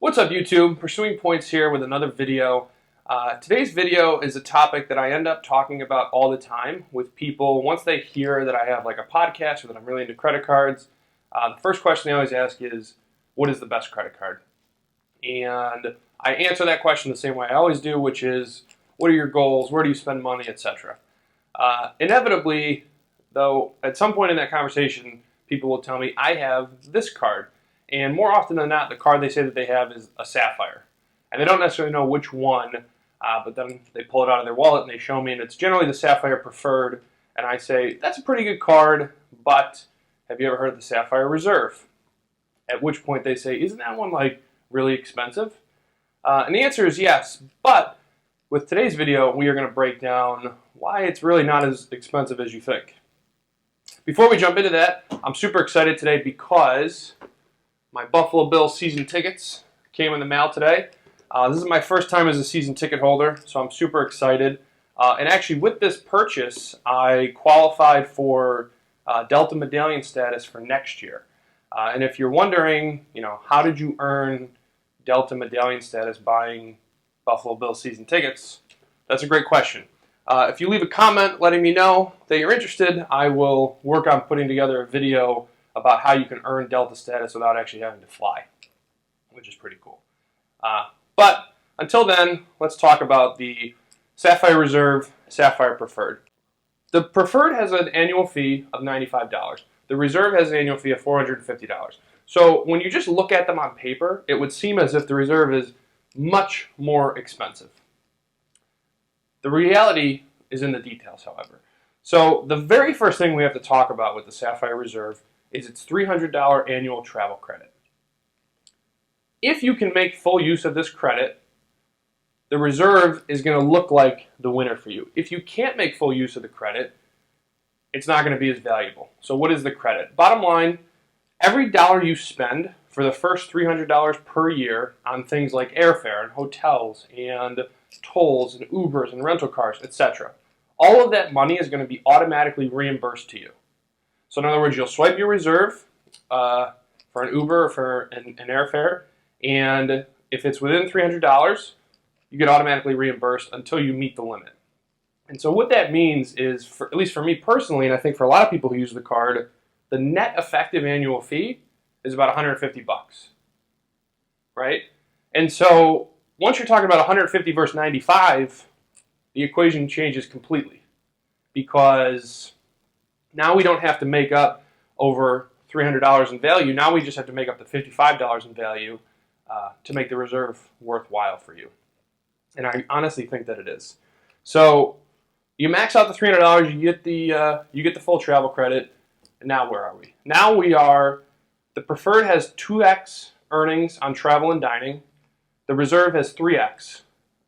What's up YouTube? Pursuing Points here with another video. Today's video is a topic that I end up talking about all the time with people. Once they hear that I have like a podcast or that I'm really into credit cards, the first question they always ask is, what is the best credit card? And I answer that question the same way I always do, which is, what are your goals? Where do you spend money, etc. Inevitably, though, at some point in that conversation, people will tell me, I have this card. And more often than not, the card they say that they have is a Sapphire. And they don't necessarily know which one, but then they pull it out of their wallet and they show me, and it's generally the Sapphire Preferred. And I say, that's a pretty good card, but have you ever heard of the Sapphire Reserve? At which point they say, isn't that one like really expensive? And the answer is yes, but with today's video, we are going to break down why it's really not as expensive as you think. Before we jump into that, I'm super excited today because my Buffalo Bills season tickets came in the mail today. This is my first time as a season ticket holder, so I'm super excited. And actually, with this purchase, I qualified for Delta Medallion status for next year. And if you're wondering, how did you earn Delta Medallion status buying Buffalo Bills season tickets? That's a great question. If you leave a comment letting me know that you're interested, I will work on putting together a video about how you can earn Delta status without actually having to fly, which is pretty cool. But until then, let's talk about the Sapphire Reserve Sapphire Preferred. The Preferred has an annual fee of $95. The Reserve has an annual fee of $450. So when you just look at them on paper, it would seem as if the Reserve is much more expensive. The reality is in the details, however. So the very first thing we have to talk about with the Sapphire Reserve is its $300 annual travel credit. If you can make full use of this credit, the Reserve is going to look like the winner for you. If you can't make full use of the credit, it's not going to be as valuable. So what is the credit? Bottom line, every dollar you spend for the first $300 per year on things like airfare and hotels and tolls and Ubers and rental cars, etc., all of that money is going to be automatically reimbursed to you. So in other words, you'll swipe your Reserve for an Uber or for an airfare, and if it's within $300, you get automatically reimbursed until you meet the limit. And so what that means is, at least for me personally, and I think for a lot of people who use the card, the net effective annual fee is about $150, right? And so once you're talking about 150 versus 95, the equation changes completely, because now we don't have to make up over $300 in value. Now we just have to make up the $55 in value to make the Reserve worthwhile for you. And I honestly think that it is. So you max out the $300, you get the full travel credit. And now where are we? Now the Preferred has 2x earnings on travel and dining. The Reserve has 3x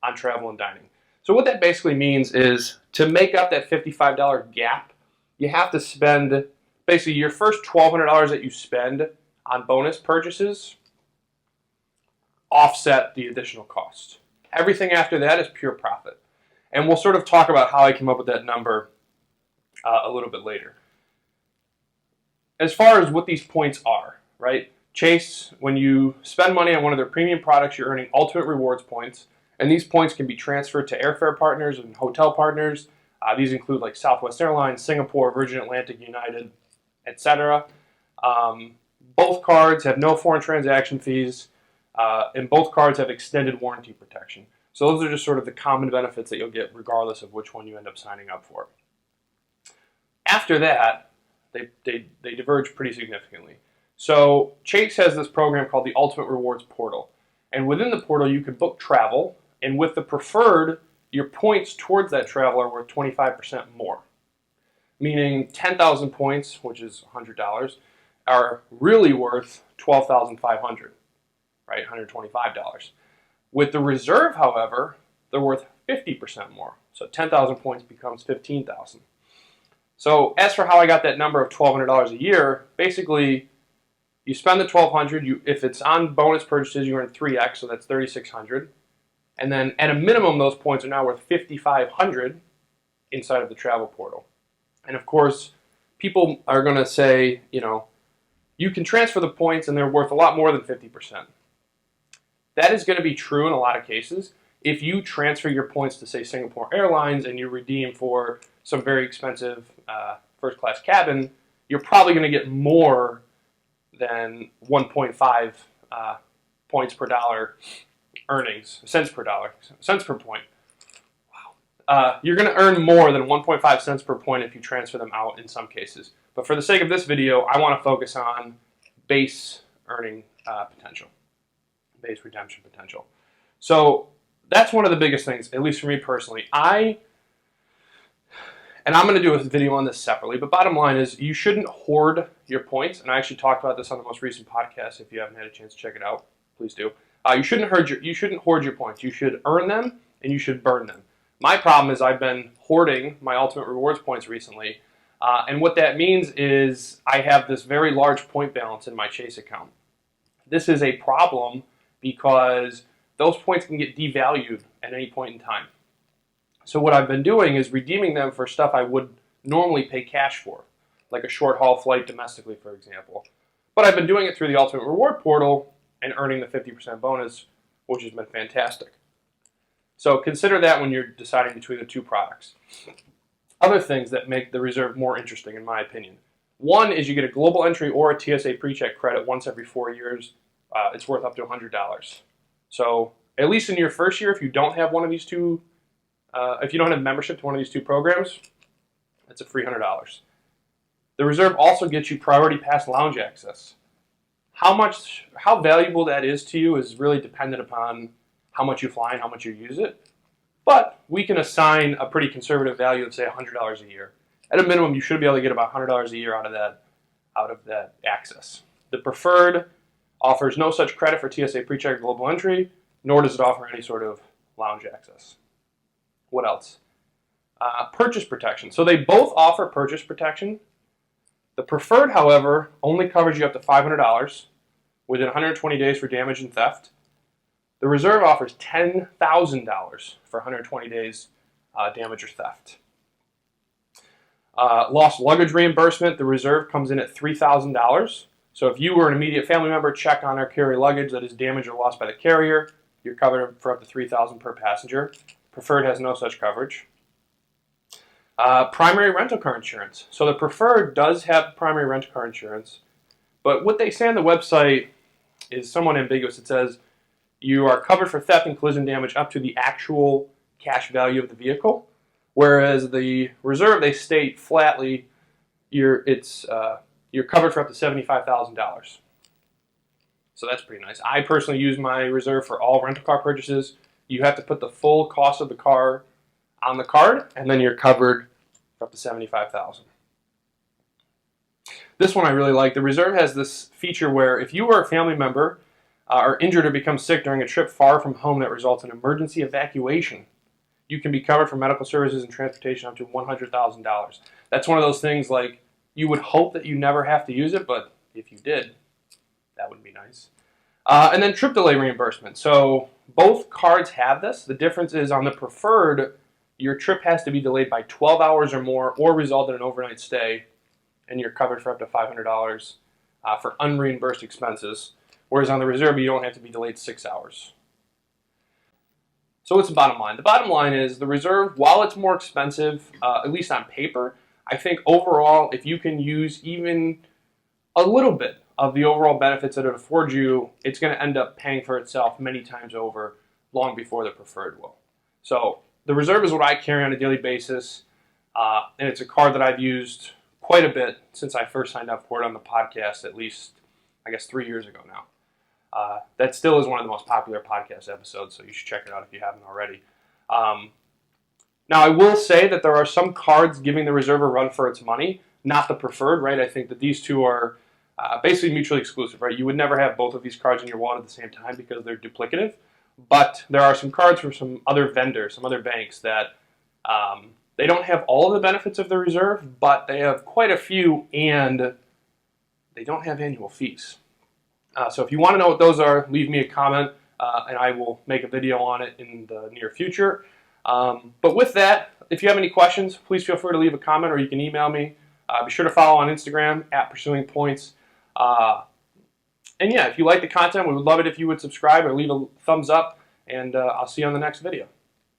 on travel and dining. So what that basically means is, to make up that $55 gap, you have to spend basically your first $1,200 that you spend on bonus purchases offset the additional cost. Everything after that is pure profit. And we'll sort of talk about how I came up with that number a little bit later. As far as what these points are, right? Chase, when you spend money on one of their premium products, you're earning ultimate rewards points. And these points can be transferred to airfare partners and hotel partners. These include like Southwest Airlines, Singapore, Virgin Atlantic, United, etc. Both cards have no foreign transaction fees, and both cards have extended warranty protection. So those are just sort of the common benefits that you'll get regardless of which one you end up signing up for. After that, they diverge pretty significantly. So Chase has this program called the Ultimate Rewards Portal. And within the portal, you can book travel, and with the Preferred, your points towards that travel are worth 25% more. Meaning 10,000 points, which is $100, are really worth $12,500, right? $125. With the Reserve, however, they're worth 50% more. So 10,000 points becomes 15,000. So as for how I got that number of $1,200 a year, basically you spend the $1,200. If it's on bonus purchases, you earn 3x, so that's $3,600. And then at a minimum, those points are now worth $5,500 inside of the travel portal. And of course, people are going to say, you can transfer the points and they're worth a lot more than 50%. that is going to be true in a lot of cases. If you transfer your points to, say, Singapore Airlines and you redeem for some very expensive first-class cabin, you're probably going to get more than 1.5 points per dollar earnings, cents per point. Wow. You're going to earn more than 1.5 cents per point if you transfer them out in some cases. But for the sake of this video, I want to focus on base earning potential, base redemption potential. So that's one of the biggest things, at least for me personally. And I'm going to do a video on this separately, but bottom line is you shouldn't hoard your points. And I actually talked about this on the most recent podcast. If you haven't had a chance to check it out, please do. You shouldn't hoard your points. You should earn them and you should burn them. My problem is I've been hoarding my Ultimate Rewards points recently. And what that means is I have this very large point balance in my Chase account. This is a problem because those points can get devalued at any point in time. So what I've been doing is redeeming them for stuff I would normally pay cash for, like a short haul flight domestically, for example. But I've been doing it through the Ultimate Reward portal and earning the 50% bonus, which has been fantastic. So consider that when you're deciding between the two products. Other things that make the Reserve more interesting, in my opinion. One is you get a global entry or a TSA PreCheck credit once every 4 years. It's worth up to $100. So at least in your first year, if you don't have one of these two, if you don't have membership to one of these two programs, it's a free $100. The Reserve also gets you priority pass lounge access. How valuable that is to you is really dependent upon how much you fly and how much you use it. But we can assign a pretty conservative value of, say, $100 a year. At a minimum, you should be able to get about $100 a year out of that access. The Preferred offers no such credit for TSA PreCheck global entry, nor does it offer any sort of lounge access. What else? Purchase protection. So they both offer purchase protection. The Preferred, however, only covers you up to $500 within 120 days for damage and theft. The Reserve offers $10,000 for 120 days damage or theft. Lost luggage reimbursement, the Reserve comes in at $3,000. So if you or an immediate family member check on our carrier luggage that is damaged or lost by the carrier, you're covered for up to $3,000 per passenger. Preferred has no such coverage. Primary rental car insurance. So the Preferred does have primary rental car insurance, but what they say on the website is somewhat ambiguous. It says you are covered for theft and collision damage up to the actual cash value of the vehicle, whereas the Reserve, they state flatly you're covered for up to $75,000. So that's pretty nice. I personally use my Reserve for all rental car purchases. You have to put the full cost of the car on the card, and then you're covered for up to $75,000. This one I really like. The Reserve has this feature where if you or a family member are injured or become sick during a trip far from home that results in emergency evacuation, you can be covered for medical services and transportation up to $100,000. That's one of those things like you would hope that you never have to use it, but if you did, that would be nice. And then trip delay reimbursement. So both cards have this. The difference is on the Preferred, your trip has to be delayed by 12 hours or more or result in an overnight stay, and you're covered for up to $500 for unreimbursed expenses. Whereas on the Reserve, you don't have to be delayed 6 hours. So what's the bottom line? The bottom line is the Reserve, while it's more expensive, at least on paper, I think overall, if you can use even a little bit of the overall benefits that it affords you, it's going to end up paying for itself many times over, long before the Preferred will. So the Reserve is what I carry on a daily basis, and it's a card that I've used quite a bit since I first signed up for it on the podcast, at least, I guess, 3 years ago now. That still is one of the most popular podcast episodes, so you should check it out if you haven't already. Now, I will say that there are some cards giving the Reserve a run for its money, not the Preferred, right? I think that these two are basically mutually exclusive, right? You would never have both of these cards in your wallet at the same time because they're duplicative. But there are some cards from some other vendors, some other banks that they don't have all of the benefits of the Reserve, but they have quite a few, and they don't have annual fees. So if you want to know what those are, leave me a comment, and I will make a video on it in the near future. But with that, if you have any questions, please feel free to leave a comment, or you can email me. Be sure to follow on Instagram @PursuingPoints. And yeah, if you like the content, we would love it if you would subscribe or leave a thumbs up, and I'll see you on the next video.